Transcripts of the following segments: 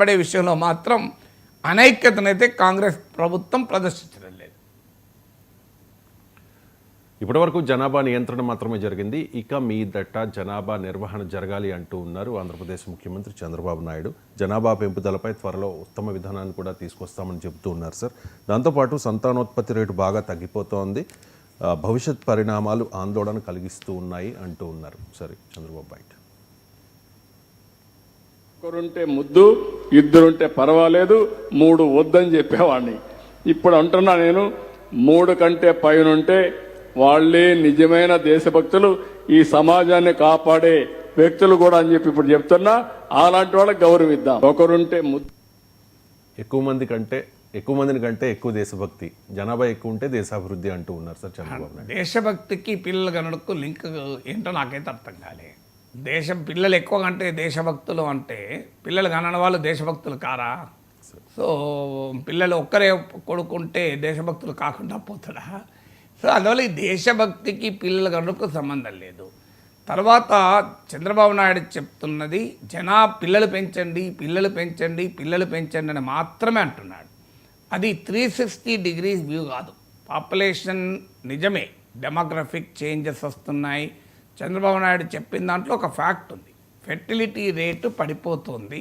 పడే విషయంలో మాత్రం అనైక్యతనైతే కాంగ్రెస్ ప్రభుత్వం ప్రదర్శించడం లేదు. ఇప్పటివరకు జనాభా నియంత్రణ మాత్రమే జరిగింది, ఇక మీదట జనాభా నిర్వహణ జరగాలి అంటూ ఉన్నారు ఆంధ్రప్రదేశ్ ముఖ్యమంత్రి చంద్రబాబు నాయుడు. జనాభా పెంపుదలపై త్వరలో ఉత్తమ విధానాన్ని కూడా తీసుకొస్తామని చెబుతూ ఉన్నారు సార్. దాంతోపాటు సంతానోత్పత్తి రేటు బాగా తగ్గిపోతోంది, భవిష్యత్ పరిణామాలు ఆందోళన కలిగిస్తూ ఉన్నాయి అంటూ ఉన్నారు. సరే చంద్రబాబు బయట ఒకరుంటే ముద్దు, ఇద్దరుంటే పర్వాలేదు, 3 వద్దని చెప్పేవాడిని. ఇప్పుడు అంటున్నా నేను 3 కంటే పైనుంటే వాళ్ళే నిజమైన దేశభక్తులు, ఈ సమాజాన్ని కాపాడే వ్యక్తులు కూడా అని చెప్పి ఇప్పుడు చెప్తున్నా. అలాంటి వాళ్ళకి గౌరవిద్దాం. ఒకరుంటే ముద్దు, ఎక్కువ మందిని కంటే ఎక్కువ దేశభక్తి, జనాభా ఎక్కువ ఉంటే దేశాభివృద్ధి అంటూ ఉన్నారు సార్ చంద్రబాబు నాయుడు. దేశభక్తికి పిల్లలు కనుడకు లింక్ ఏంటో నాకైతే అర్థం కాలే. పిల్లలు ఎక్కువ కంటే దేశభక్తులు అంటే పిల్లలు కనని వాళ్ళు దేశభక్తులు కారా? సో పిల్లలు ఒక్కరే కొడుకుంటే దేశభక్తులు కాకుండా పోతాడా? సో అందువల్ల ఈ దేశభక్తికి పిల్లలు కనుక సంబంధం లేదు. తర్వాత చంద్రబాబు నాయుడు చెప్తున్నది పిల్లలు పెంచండి అని మాత్రమే అంటున్నాడు. అది 360 degrees వ్యూ కాదు. పాపులేషన్ నిజమే, డెమోగ్రఫిక్ చేంజెస్ వస్తున్నాయి. చంద్రబాబు నాయుడు చెప్పిన దాంట్లో ఒక ఫ్యాక్ట్ ఉంది, ఫెర్టిలిటీ రేటు పడిపోతుంది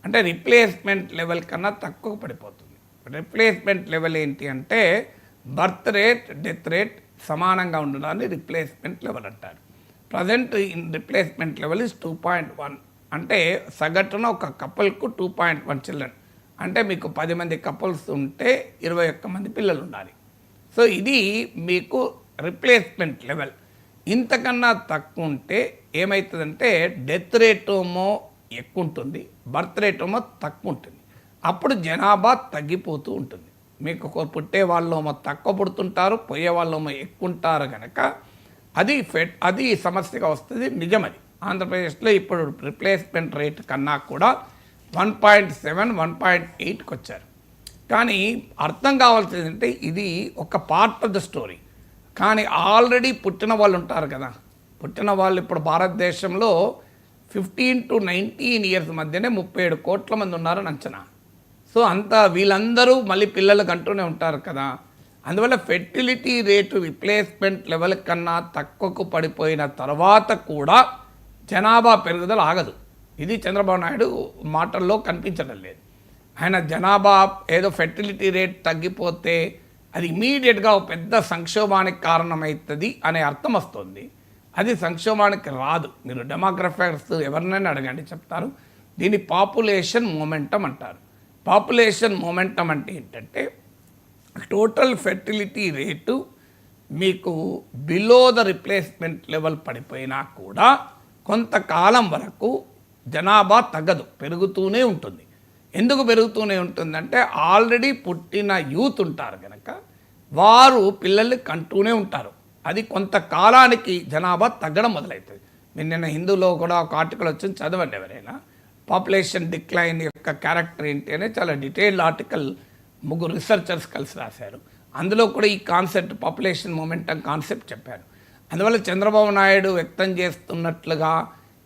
అంటే రిప్లేస్మెంట్ లెవెల్ కన్నా తక్కువ పడిపోతుంది. రిప్లేస్మెంట్ లెవెల్ ఏంటి అంటే బర్త్ రేట్, డెత్ రేట్ సమానంగా ఉండడాన్ని రిప్లేస్మెంట్ లెవెల్ అంటారు. ప్రజెంట్ రిప్లేస్మెంట్ లెవెల్ ఇస్ 2.1, అంటే సగటున ఒక కపుల్కు 2.1 చిల్డ్రన్. అంటే మీకు 10 మంది కపుల్స్ ఉంటే 21 మంది పిల్లలు ఉండాలి. సో ఇది మీకు రిప్లేస్మెంట్ లెవెల్. ఇంతకన్నా తక్కువ ఉంటే ఏమవుతుందంటే డెత్ రేటేమో ఎక్కువ ఉంటుంది, బర్త్ రేటేమో తక్కువ ఉంటుంది. అప్పుడు జనాభా తగ్గిపోతూ ఉంటుంది. మీకు పుట్టే వాళ్ళేమో తక్కువ పుడుతుంటారు, పోయే వాళ్ళేమో ఎక్కువ ఉంటారు కనుక అది సమస్యగా వస్తుంది. నిజమది. ఆంధ్రప్రదేశ్లో ఇప్పుడు రిప్లేస్మెంట్ రేట్ కన్నా కూడా 1.7, 1.8కి వచ్చారు. కానీ అర్థం కావాల్సింది అంటే ఇది ఒక పార్ట్ ఆఫ్ ద స్టోరీ. కానీ ఆల్రెడీ పుట్టిన వాళ్ళు ఉంటారు కదా, పుట్టిన వాళ్ళు ఇప్పుడు భారతదేశంలో 15 to 19 years మధ్యనే 37 కోట్ల మంది ఉన్నారని అంచనా. సో వీళ్ళందరూ మళ్ళీ పిల్లలకు అంటూనే ఉంటారు కదా. అందువల్ల ఫెర్టిలిటీ రేటు రిప్లేస్మెంట్ లెవెల్ కన్నా తక్కువకు పడిపోయిన తర్వాత కూడా జనాభా పెరుగుదల ఆగదు. ఇది చంద్రబాబు నాయుడు మాటల్లో కనిపించడం లేదు. ఆయన జనాభా ఏదో ఫెర్టిలిటీ రేట్ తగ్గిపోతే అది ఇమీడియట్గా ఒక పెద్ద సంక్షోభానికి కారణమవుతుంది అనే అర్థం వస్తుంది. అది సంక్షోభానికి రాదు. మీరు డెమోగ్రఫర్స్ ఎవరినైనా అడగండి, చెప్తారు. దీన్ని పాపులేషన్ మొమెంటం అంటారు. పాపులేషన్ మొమెంటం అంటే ఏంటంటే టోటల్ ఫెర్టిలిటీ రేటు మీకు బిలో ద రిప్లేస్మెంట్ లెవెల్ పడిపోయినా కూడా కొంతకాలం వరకు జనాభా తగ్గదు, పెరుగుతూనే ఉంటుంది. ఎందుకు పెరుగుతూనే ఉంటుందంటే ఆల్రెడీ పుట్టిన యూత్ ఉంటారు కనుక వారు పిల్లల్ని కంటూనే ఉంటారు. అది కొంతకాలానికి జనాభా తగ్గడం మొదలవుతుంది. మీరు నిన్న హిందూలో కూడా ఒక ఆర్టికల్ వచ్చింది, చదవండి ఎవరైనా. పాపులేషన్ డిక్లైన్ యొక్క క్యారెక్టర్ ఏంటి అనే చాలా డీటెయిల్డ్ ఆర్టికల్ 3 రీసెర్చర్స్ కలిసి రాశారు. అందులో కూడా ఈ కాన్సెప్ట్ పాపులేషన్ మొమెంటం కాన్సెప్ట్ చెప్పారు. అందువల్ల చంద్రబాబు నాయుడు వ్యక్తం చేస్తున్నట్లుగా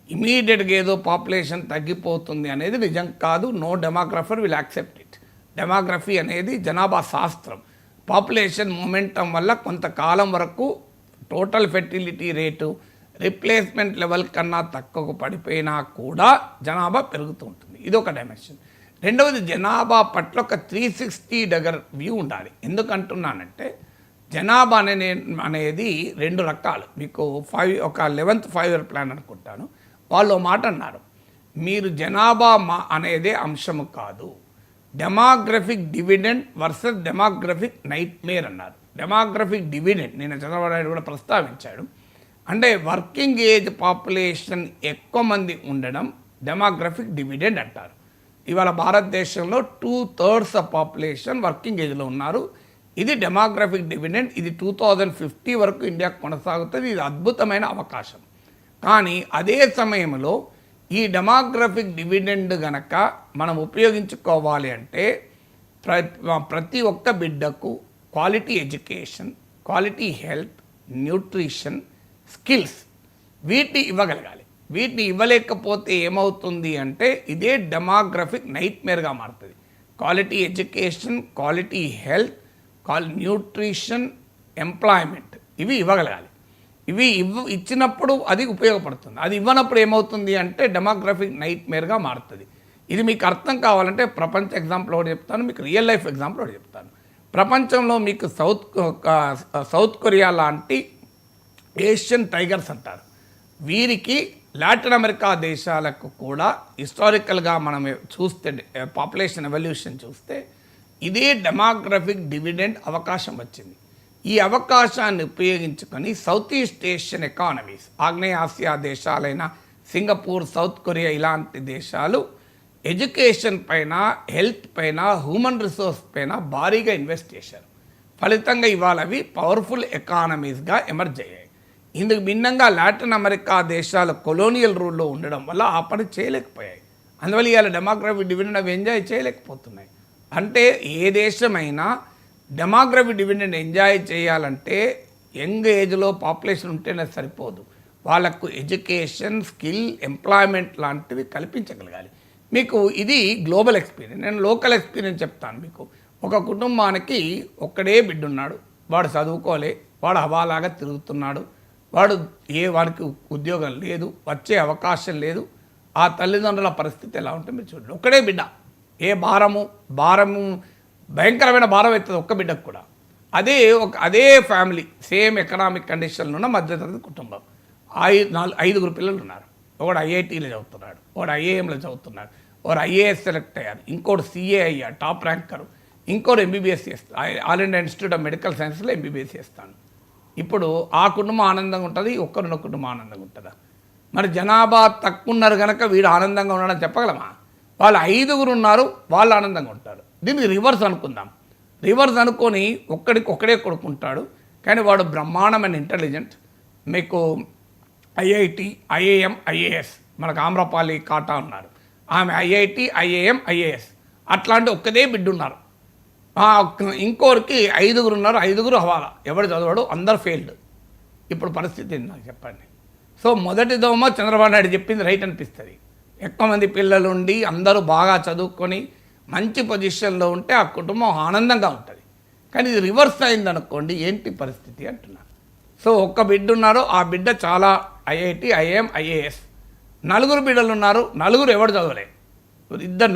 ఇమీడియట్గా ఏదో పాపులేషన్ తగ్గిపోతుంది అనేది నిజం కాదు. No demographer will accept it. Demography అనేది జనాభా శాస్త్రం. పాపులేషన్ మొమెంటం వల్ల కొంతకాలం వరకు total fertility rate replacement level కన్నా తక్కువకు పడిపోయినా కూడా జనాభా పెరుగుతూ ఉంటుంది. ఇది ఒక డైమెన్షన్. రెండవది, జనాభా పట్ల ఒక 360 degree వ్యూ ఉండాలి. ఎందుకంటున్నానంటే జనాభా అనేది 2 రకాలు. మీకు ఒక 11th 5-year ప్లాన్ అనుకుంటాను, వాళ్ళు మాట అన్నారు, మీరు జనాభా అనేదే అంశము కాదు, demographic dividend versus demographic nightmare అన్నారు. డెమోగ్రఫిక్ డివిడెండ్ నేను చంద్రబాబు నాయుడు కూడా ప్రస్తావించాడు. అంటే వర్కింగ్ ఏజ్ పాపులేషన్ ఎక్కువ మంది ఉండడం డెమోగ్రఫిక్ డివిడెండ్ అంటారు. ఇవాళ భారతదేశంలో 2/3 ఆఫ్ పాపులేషన్ వర్కింగ్ ఏజ్లో ఉన్నారు. ఇది డెమోగ్రఫిక్ డివిడెండ్. ఇది 2050 వరకు ఇండియా కొనసాగుతుంది. ఇది అద్భుతమైన అవకాశం. కానీ అదే సమయంలో ఈ డెమోగ్రఫిక్ డివిడెండ్ గనక మనం ఉపయోగించుకోవాలి అంటే ప్రతి ఒక్క బిడ్డకు quality education, quality health, nutrition, skills వీటిని ఇవ్వగలగాలి. వీటిని ఇవ్వలేకపోతే ఏమవుతుంది అంటే ఇదే డెమోగ్రఫిక్ నైట్మేర్గా మారుతుంది. Quality education, quality health, nutrition, employment ఇవి ఇవ్వగలగాలి. ఇవి ఇచ్చినప్పుడు అది ఉపయోగపడుతుంది. అది ఇవ్వనప్పుడు ఏమవుతుంది అంటే డెమోగ్రఫిక్ నైట్మేర్గా మారుతుంది. ఇది మీకు అర్థం కావాలంటే ప్రపంచ ఎగ్జాంపుల్ ఒకటి చెప్తాను, మీకు రియల్ లైఫ్ ఎగ్జాంపుల్ ఒకటి చెప్తాను. ప్రపంచంలో మీకు సౌత్ కొరియా లాంటి ఏషియన్ టైగర్స్ అంటారు. వీరికి లాటిన్ అమెరికా దేశాలకు కూడా హిస్టారికల్గా మనం చూస్తే పాపులేషన్ ఎవల్యూషన్ చూస్తే ఇదే డెమోగ్రఫిక్ డివిడెండ్ అవకాశం వచ్చింది. ఈ అవకాశాన్ని ఉపయోగించుకొని సౌత్ ఈస్ట్ ఏషియన్ ఎకానమీస్, ఆగ్నేయ ఆసియా దేశాలైన సింగపూర్, సౌత్ కొరియా ఇలాంటి దేశాలు ఎడ్యుకేషన్ పైన, హెల్త్ పైన, హ్యూమన్ రిసోర్స్ పైన భారీగా ఇన్వెస్ట్ చేశారు. ఫలితంగా ఇవాళ అవి పవర్ఫుల్ ఎకానమీస్గా ఎమర్జ్ అయ్యాయి. ఇందుకు భిన్నంగా లాటిన్ అమెరికా దేశాలు కొలోనియల్ రూల్లో ఉండడం వల్ల ఆ పని చేయలేకపోయాయి. అందువల్ల ఇవాళ డెమోగ్రఫిక్ డివిడెండ్ అవి ఎంజాయ్ చేయలేకపోతున్నాయి. అంటే ఏ దేశమైనా డెమోగ్రఫిక్ డివిడెండ్ ఎంజాయ్ చేయాలంటే యంగ్ ఏజ్లో పాపులేషన్ ఉంటేనే సరిపోదు, వాళ్ళకు ఎడ్యుకేషన్, స్కిల్, ఎంప్లాయ్మెంట్ లాంటివి కల్పించగలగాలి. మీకు ఇది గ్లోబల్ ఎక్స్పీరియన్స్, నేను లోకల్ ఎక్స్పీరియన్స్ చెప్తాను మీకు. ఒక కుటుంబానికి ఒక్కడే బిడ్డ ఉన్నాడు, వాడు చదువుకోలే, వాడు హవాలాగా తిరుగుతున్నాడు, వాడికి ఉద్యోగం లేదు, వచ్చే అవకాశం లేదు. ఆ తల్లిదండ్రుల పరిస్థితి ఎలా ఉంటే మీరు చూడండి. ఒక్కడే బిడ్డ, ఏ భారము భయంకరమైన భారం అవుతుంది ఒక్క బిడ్డకు కూడా. అదే ఫ్యామిలీ, సేమ్ ఎకనామిక్ కండిషన్లో ఉన్న మధ్యతరగతి కుటుంబం, 5 పిల్లలు ఉన్నారు. ఒకడు ఐఐటీలో చదువుతున్నాడు, ఒకడు ఐఏఎంలో చదువుతున్నాడు, ఒకడు ఐఏఎస్ సెలెక్ట్ అయ్యారు, ఇంకోటి సిఏ అయ్యారు టాప్ ర్యాంకరు, ఇంకోటి ఎంబీబీఎస్ చేస్తాను, all India institute of medical సైన్స్లో ఎంబీబీఎస్ చేస్తాను. ఇప్పుడు ఆ కుటుంబం ఆనందంగా ఉంటుంది, ఒక్కరున్న కుటుంబం ఆనందంగా ఉంటుందా? మరి జనాభా తక్కువ ఉన్నారు కనుక వీడు ఆనందంగా ఉన్నాడని చెప్పగలమా? వాళ్ళు 5 ఉన్నారు, వాళ్ళు ఆనందంగా ఉంటారు. దీనికి రివర్స్ అనుకుందాం. రివర్స్ అనుకొని ఒక్కడే కొడుకుంటాడు, కానీ వాడు బ్రహ్మాండమైన ఇంటెలిజెంట్. మీకు ఐఐటి, ఐఏఎం, ఐఏఎస్, మనకు ఆమ్రపాలి కాటా ఉన్నారు, ఆమె ఐఐటి, ఐఏఎం, ఐఏఎస్, అట్లాంటి ఒక్కదే బిడ్డ ఉన్నారు. ఇంకోరికి 5 ఉన్నారు, 5 హవాలా, ఎవడు చదవడు, అందరు ఫెయిల్డ్. ఇప్పుడు పరిస్థితి నాకు చెప్పండి. సో మొదటిదోమో చంద్రబాబు నాయుడు చెప్పింది రైట్ అనిపిస్తుంది. ఎక్కువ మంది పిల్లలు ఉండి అందరూ బాగా చదువుకొని మంచి పొజిషన్లో ఉంటే ఆ కుటుంబం ఆనందంగా ఉంటుంది. కానీ ఇది రివర్స్ అయిందనుకోండి, ఏంటి పరిస్థితి అంటున్నాను. సో ఒక్క బిడ్డ ఉన్నారు, ఆ బిడ్డ చాలా ఐఐటి, ఐఏఎం, ఐఏఎస్. 4 బిడ్డలు ఉన్నారు, 4 ఎవడు చదవలే,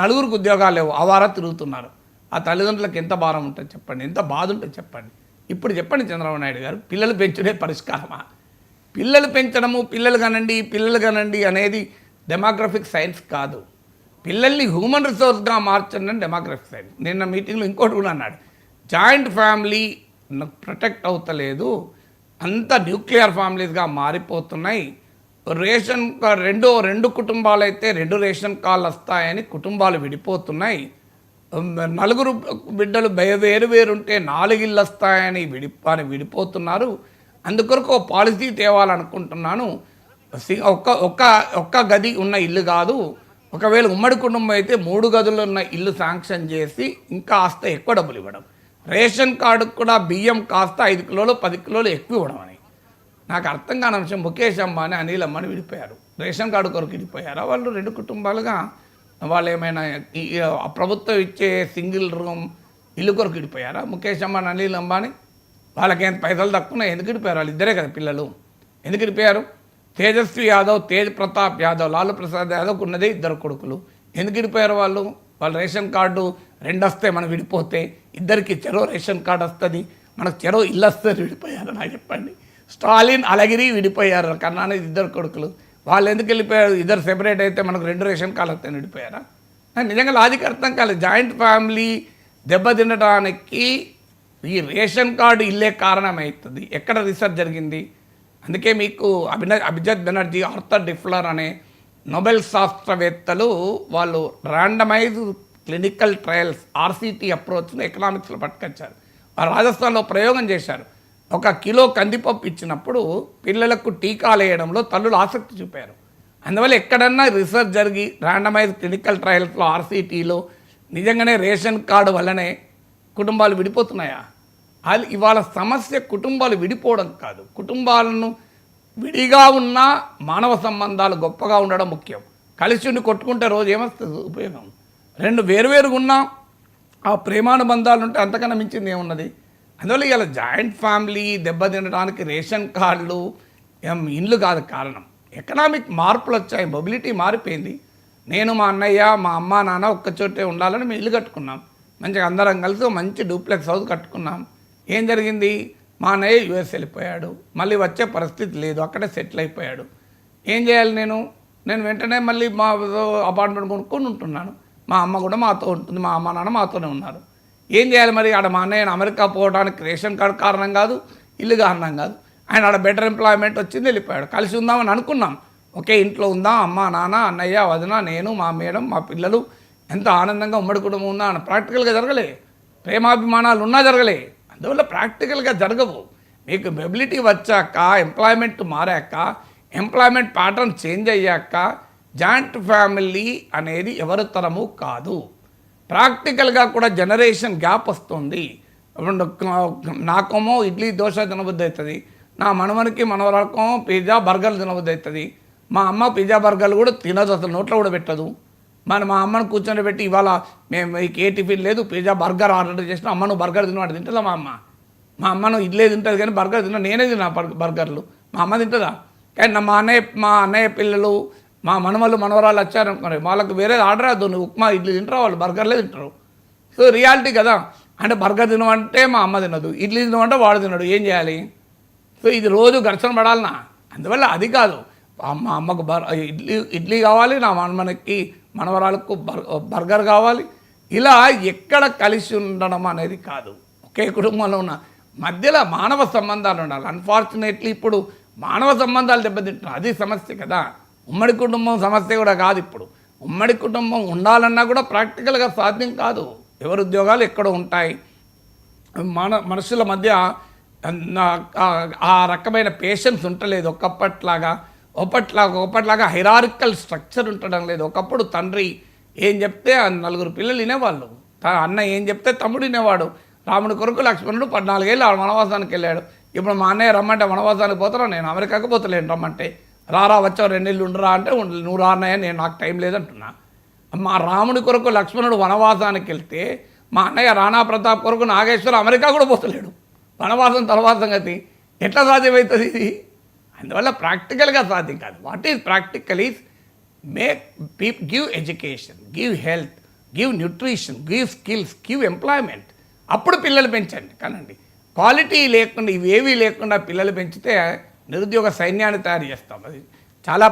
4 ఉద్యోగాలు లేవు, అవారా తిరుగుతున్నారు. ఆ తల్లిదండ్రులకు ఎంత భారం ఉంటుంది చెప్పండి, ఎంత బాధ ఉంటుంది చెప్పండి. ఇప్పుడు చెప్పండి చంద్రబాబు నాయుడు గారు, పిల్లలు పెంచుడే పరిష్కారమా? పిల్లలు పెంచడము, పిల్లలు కనండి అనేది డెమోగ్రఫిక్ సైన్స్ కాదు. పిల్లల్ని హ్యూమన్ రిసోర్స్గా మార్చండి అని డెమోగ్రఫిక్ సైన్స్. నిన్న మీటింగ్లో ఇంకోటి కూడా అన్నాడు, జాయింట్ ఫ్యామిలీ ప్రొటెక్ట్ అవుతలేదు, అంత న్యూక్లియర్ ఫ్యామిలీస్గా మారిపోతున్నాయి. రేషన్ రెండు కుటుంబాలు అయితే 2 రేషన్ కార్డులు వస్తాయని కుటుంబాలు విడిపోతున్నాయి. 4 బిడ్డలు వేరు ఉంటే 4 ఇళ్ళు వస్తాయని విడిపోతున్నారు. అందుకొరకు ఒక పాలసీ తేవాలనుకుంటున్నాను. ఒక్క గది ఉన్న ఇల్లు కాదు, ఒకవేళ ఉమ్మడి కుటుంబం అయితే 3 గదులు ఉన్న ఇల్లు శాంక్షన్ చేసి ఇంకా కాస్త ఎక్కువ డబ్బులు ఇవ్వడం, రేషన్ కార్డుకు కూడా బియ్యం కాస్త 5 కిలోలు 10 కిలోలు ఎక్కువ ఇవ్వడం అని. నాకు అర్థం కాని అంశం, ముఖేష్ అంబానీ, అనిల్ అంబానీ విడిపోయారు, రేషన్ కార్డు కొరకు విడిపోయారు. వాళ్ళు 2 కుటుంబాలుగా వాళ్ళు ఏమైనా ప్రభుత్వం ఇచ్చే సింగిల్ రూమ్ ఇల్లు కొరకు విడిపోయారా? ముఖేష్ అంబానీ, అనిల్ అంబానీ వాళ్ళకి పైసలు తక్కువ ఎందుకు విడిపోయారు? వాళ్ళు ఇద్దరే కదా పిల్లలు, ఎందుకు విడిపోయారు? తేజస్వి యాదవ్, తేజ్ ప్రతాప్ యాదవ్, లాలూ ప్రసాద్ యాదవ్కు ఉన్నదే 2 కొడుకులు, ఎందుకు విడిపోయారు వాళ్ళు? వాళ్ళు రేషన్ కార్డు 2 వస్తే మనం విడిపోతే ఇద్దరికి చెరో రేషన్ కార్డు వస్తుంది, మనకు చెరో ఇల్లు వస్తుంది, విడిపోయారు. నాకు చెప్పండి. స్టాలిన్, అలగిరి విడిపోయారు, కన్నానే 2 కొడుకులు, వాళ్ళు ఎందుకు వెళ్ళిపోయారు? ఇద్దరు సెపరేట్ అయితే మనకు 2 రేషన్ కార్డులు వస్తాయని విడిపోయారా? నిజంగా లాజిక్ అర్థం కాలేదు. జాయింట్ ఫ్యామిలీ దెబ్బతినడానికి ఈ రేషన్ కార్డు ఇల్లే కారణమవుతుంది. ఎక్కడ రీసెర్చ్ జరిగింది? అందుకే మీకు అభిజిత్ బెనర్జీ, ఆర్థర్ డిఫ్లర్ అనే నోబెల్ శాస్త్రవేత్తలు వాళ్ళు ర్యాండమైజ్ క్లినికల్ ట్రయల్స్, ఆర్సిటీ అప్రోచ్ను ఎకనామిక్స్లో పట్టుకొచ్చారు. రాజస్థాన్లో ప్రయోగం చేశారు. 1 కిలో కందిపప్పు ఇచ్చినప్పుడు పిల్లలకు టీకాలు వేయడంలో తల్లులు ఆసక్తి చూపారు. అందువల్ల ఎక్కడన్నా రీసెర్చ్ జరిగి ర్యాండమైజ్ క్లినికల్ ట్రయల్స్లో, ఆర్సిటీలో నిజంగానే రేషన్ కార్డు వల్లనే కుటుంబాలు విడిపోతున్నాయా? ఇవాళ సమస్య కుటుంబాలు విడిపోవడం కాదు, కుటుంబాలను విడిగా ఉన్న మానవ సంబంధాలు గొప్పగా ఉండడం ముఖ్యం. కలిసి ఉండి కొట్టుకుంటే రోజు ఏమొస్తుంది ఉపయోగం? రెండు వేరువేరుగా ఉన్నా ఆ ప్రేమానుబంధాలు ఉంటే అంతకన్నా మించింది ఏమున్నది? అందువల్ల ఇలా జాయింట్ ఫ్యామిలీ దెబ్బతినడానికి రేషన్ కార్డులు ఇండ్లు కాదు కారణం. ఎకనామిక్ మార్పులు వచ్చాయి, మొబిలిటీ మారిపోయింది. నేను మా అన్నయ్య మా అమ్మ నాన్న ఒక్కచోటే ఉండాలని మేము ఇల్లు కట్టుకున్నాం. మంచిగా అందరం కలిసి ఒక మంచి డూప్లెక్స్ హౌస్ కట్టుకున్నాం. ఏం జరిగింది? మా అన్నయ్య యూఎస్ వెళ్ళిపోయాడు, మళ్ళీ వచ్చే పరిస్థితి లేదు, అక్కడే సెటిల్ అయిపోయాడు. ఏం చేయాలి? నేను వెంటనే మళ్ళీ మా అపార్ట్మెంట్ కొనుక్కొని ఉంటున్నాను. మా అమ్మ కూడా మాతో ఉంటుంది, మా అమ్మ నాన్న మాతోనే ఉన్నారు. ఏం చేయాలి మరి? ఆడ మా అన్నయ్య అమెరికా పోవడానికి రేషన్ కార్డు కారణం కాదు, ఇల్లు కారణం కాదు. ఆయన ఆడ బెటర్ ఎంప్లాయ్మెంట్ వచ్చింది, వెళ్ళిపోయాడు. కలిసి ఉందామని అనుకున్నాం, ఒకే ఇంట్లో ఉందాం, అమ్మ నాన్న అన్నయ్య వదిన నేను మా మేడం మా పిల్లలు ఎంత ఆనందంగా ఉమ్మడి కుటుంబం ఉందా అని. ప్రాక్టికల్గా జరగలే. ప్రేమాభిమానాలు ఉన్నా జరగలే. అందువల్ల ప్రాక్టికల్గా జరగవు. మీకు మొబిలిటీ వచ్చాక, ఎంప్లాయ్మెంట్ మారాక, ఎంప్లాయ్మెంట్ ప్యాటర్న్ చేంజ్ అయ్యాక జాయింట్ ఫ్యామిలీ అనేది ఎవరి తరము కాదు. ప్రాక్టికల్గా కూడా జనరేషన్ గ్యాప్ వస్తుంది. నాకేమో ఇడ్లీ దోశ తినబుద్ధి అవుతుంది, నా మనవనికి మనవరకేమో పిజ్జా బర్గర్లు తినబుద్ధి అవుతుంది. మా అమ్మ పిజ్జా బర్గర్లు కూడా తినదు, అసలు నోట్లో కూడా పెట్టదు. మరి మా అమ్మను కూర్చొని పెట్టి ఇవాళ మేము ఏ టిఫిన్ లేదు పిజ్జా బర్గర్ ఆర్డర్ చేసినా అమ్మ నువ్వు బర్గర్ తినవాడు తింటుందా? మా అమ్మను ఇడ్లీ తింటుంది కానీ బర్గర్ తిన్నా, నేనే తిన్నా బర్గర్లు. మా అమ్మ తింటుందా? కానీ మా అన్నయ్య పిల్లలు మా మనవలు మనవరాలు వచ్చారనుకోండి, వాళ్ళకి వేరే ఆర్డర్ అద్దు, నువ్వు ఉప్మా ఇడ్లీ తింటారు, వాళ్ళు బర్గర్లే తింటారు. సో రియాలిటీ కదా. అంటే బర్గర్ తినమంటే మా అమ్మ తినదు, ఇడ్లీ తినమంటే వాడు తినడు. ఏం చేయాలి? సో ఇది రోజు ఘర్షణ పడాలనా? అందువల్ల అది కాదు. మా అమ్మకు ఇడ్లీ కావాలి, నా మనకి మనవరాలకు బర్గర్ కావాలి. ఇలా ఎక్కడ కలిసి ఉండడం అనేది కాదు. ఒకే కుటుంబంలో ఉన్న మధ్యలో మానవ సంబంధాలు ఉండాలి. అన్ఫార్చునేట్లీ ఇప్పుడు మానవ సంబంధాలు దెబ్బతింటున్నాయి, అది సమస్య కదా. ఉమ్మడి కుటుంబం సమస్య కూడా కాదు. ఇప్పుడు ఉమ్మడి కుటుంబం ఉండాలన్నా కూడా ప్రాక్టికల్గా సాధ్యం కాదు. ఎవరి ఉద్యోగాలు ఎక్కడో ఉంటాయి. మనుషుల మధ్య ఆ రకమైన పేషెన్స్ ఉండలేదు. ఒకప్పట్లాగా హైరార్కికల్ స్ట్రక్చర్ ఉండడం లేదు. ఒకప్పుడు తండ్రి ఏం చెప్తే నలుగురు పిల్లలు వినేవాళ్ళు, అన్న ఏం చెప్తే తమ్ముడు వినేవాడు. రాముడి కొరకు లక్ష్మణుడు 14 ఏళ్ళు వనవాసానికి వెళ్ళాడు. ఇప్పుడు మా అన్నయ్య రమ్మంటే వనవాసానికి పోతారా? నేను అమెరికాకు పోతలేను, రమ్మంటే రారా వచ్చావు 2 నెలలు ఉండరా అంటే నువ్వు రా అన్నయ్య, నేను నాకు టైం లేదంటున్నా. మా రాముడి కొరకు లక్ష్మణుడు వనవాసానికి వెళ్తే మా అన్నయ్య రాణా ప్రతాప్ కొరకు నాగేశ్వర అమెరికా కూడా పోతలేడు. వనవాసం తర్వాత సంగతి ఎట్లా సాధ్యమవుతుంది ఇది? అందువల్ల ప్రాక్టికల్గా సాధ్యం కాదు. What is practical is give education, give health, give nutrition, give skills, give employment. అప్పుడు పిల్లలు పెంచండి. కానండి క్వాలిటీ లేకుండా ఇవేవీ లేకుండా పిల్లలు పెంచితే నిరుద్యోగ సైన్యాన్ని తయారు చేస్తాం. అది చాలా